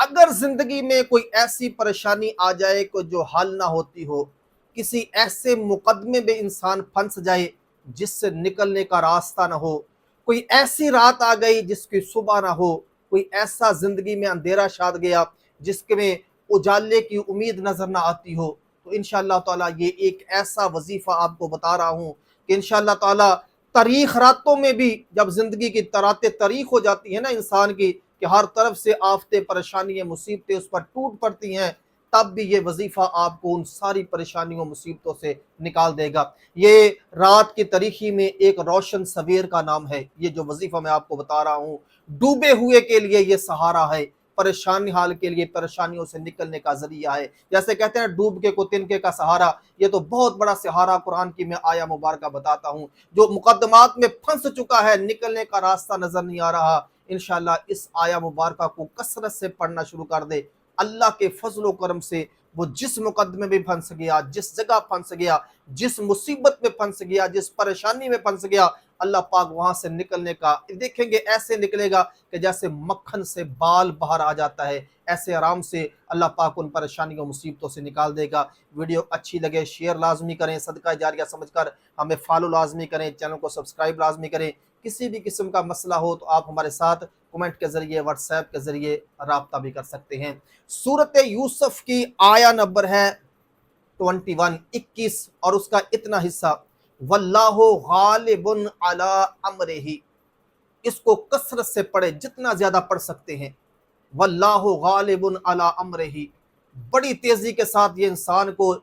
اگر زندگی میں کوئی ایسی پریشانی آ جائے کہ جو حل نہ ہوتی ہو، کسی ایسے مقدمے میں انسان پھنس جائے جس سے نکلنے کا راستہ نہ ہو، کوئی ایسی رات آ گئی جس کی صبح نہ ہو، کوئی ایسا زندگی میں اندھیرا چھا گیا جس میں اجالے کی امید نظر نہ آتی ہو، تو انشاءاللہ تعالیٰ یہ ایک ایسا وظیفہ آپ کو بتا رہا ہوں کہ انشاءاللہ تعالیٰ تاریخ راتوں میں بھی جب زندگی کی راتیں تاریخ ہو جاتی ہیں نا انسان کی، کہ ہر طرف سے آفتیں پریشانیاں مصیبتیں اس پر ٹوٹ پڑتی ہیں، تب بھی یہ وظیفہ آپ کو ان ساری پریشانیوں مصیبتوں سے نکال دے گا۔ یہ رات کی تاریخی میں ایک روشن سویر کا نام ہے۔ یہ جو وظیفہ میں آپ کو بتا رہا ہوں، ڈوبے ہوئے کے لیے یہ سہارا ہے، پریشانی حال کے لیے پریشانیوں سے نکلنے کا ذریعہ ہے۔ جیسے کہتے ہیں ڈوب کے کو تنکے کا سہارا، یہ تو بہت بڑا سہارا قرآن کی میں آیا مبارکہ بتاتا ہوں۔ جو مقدمات میں پھنس چکا ہے، نکلنے کا راستہ نظر نہیں آ رہا، انشاءاللہ اس آیا مبارکہ کو کثرت سے پڑھنا شروع کر دے، اللہ کے فضل و کرم سے وہ جس مقدمے میں پھنس گیا، جس جگہ پھنس گیا، جس مصیبت میں پھنس گیا، جس پریشانی میں پھنس گیا، اللہ پاک وہاں سے نکلنے کا دیکھیں گے ایسے نکلے گا کہ جیسے مکھن سے بال باہر آ جاتا ہے، ایسے آرام سے اللہ پاک ان پریشانیوں مصیبتوں سے نکال دے گا۔ ویڈیو اچھی لگے شیئر لازمی کریں، صدقہ جاریہ سمجھ کر ہمیں فالو لازمی کریں، چینل کو سبسکرائب لازمی کریں۔ کسی بھی قسم کا مسئلہ ہو تو آپ ہمارے ساتھ کومنٹ کے ذریعے، واٹس ایپ کے ذریعے رابطہ بھی کر سکتے ہیں۔ سورۃ یوسف کی آیا نمبر ہے 21 اور اس کا اتنا حصہ واللہ غالب علی امرہ، اس کو کثرت سے پڑھے جتنا زیادہ پڑھ سکتے ہیں۔ واللہ غالب علی امرہ، بڑی تیزی کے ساتھ یہ انسان کو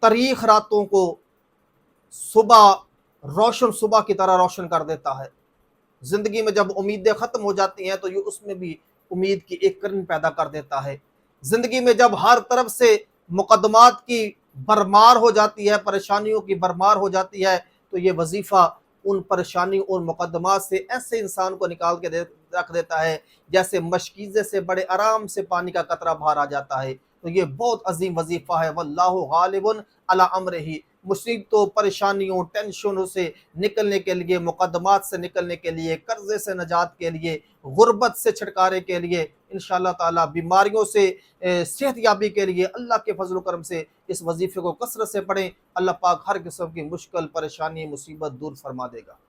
تاریخ راتوں کو صبح روشن صبح کی طرح روشن کر دیتا ہے۔ زندگی میں جب امیدیں ختم ہو جاتی ہیں تو یہ اس میں بھی امید کی ایک کرن پیدا کر دیتا ہے۔ زندگی میں جب ہر طرف سے مقدمات کی برمار ہو جاتی ہے، پریشانیوں کی برمار ہو جاتی ہے، تو یہ وظیفہ ان پریشانیوں اور مقدمات سے ایسے انسان کو نکال کے رکھ دیتا ہے جیسے مشکیزے سے بڑے آرام سے پانی کا قطرہ باہر آ جاتا ہے۔ تو یہ بہت عظیم وظیفہ ہے، واللہ غالب علی امرہ، مصیبتوں، پریشانیوں، ٹینشنوں سے نکلنے کے لیے، مقدمات سے نکلنے کے لیے، قرضے سے نجات کے لیے، غربت سے چھٹکارے کے لیے، انشاءاللہ تعالیٰ بیماریوں سے صحت یابی کے لیے اللہ کے فضل و کرم سے اس وظیفے کو کثرت سے پڑھیں، اللہ پاک ہر قسم کی مشکل، پریشانی، مصیبت دور فرما دے گا۔